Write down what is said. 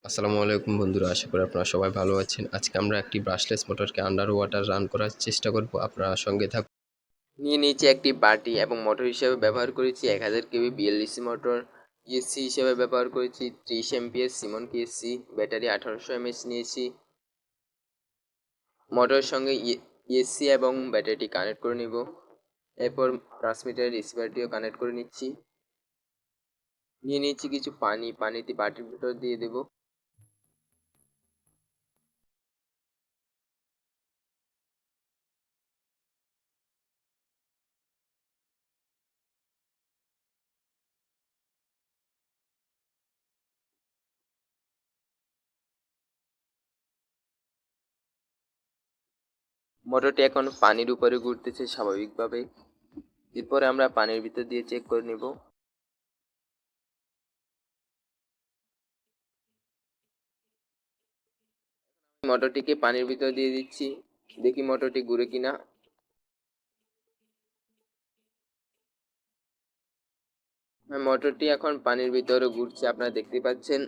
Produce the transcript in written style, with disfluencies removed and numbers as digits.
আসসালামু আলাইকুম বন্ধুরা, আশা করি আপনারা সবাই ভালো আছেন। আজকে আমরা একটি ব্রাশলেস মোটরকে আন্ডার ওয়াটার রান করার চেষ্টা করব। আপনারা সঙ্গে থাকুন। নিয়ে নিয়েছি একটি বাটি এবং মোটর হিসেবে ব্যবহার করেছি 1000 কেভি বিএলডিসি মোটর। ইএসসি হিসেবে ব্যবহার করেছি 30 amps Simon KSC, battery 1800 mAh নিয়েছি। মোটরের সঙ্গে ইএসসি এবং ব্যাটারিটি কানেক্ট করে নিব। এরপর ট্রান্সমিটারের রিসিভারটিও কানেক্ট করে নিচ্ছি। নিয়ে নিয়েছি কিছু পানিতে বাটির ভিতর দিয়ে দেব। মোটরটি এখন পানির উপরে ঘুরতেছে স্বাভাবিকভাবে। এরপরে আমরা পানির ভিতর দিয়ে চেক করে নেব। মোটরটিকে পানির ভিতর দিয়ে দিচ্ছি, দেখি মোটরটি ঘুরে কিনা। মোটরটি এখন পানির ভিতরে ঘুরছে, আপনারা দেখতে পাচ্ছেন।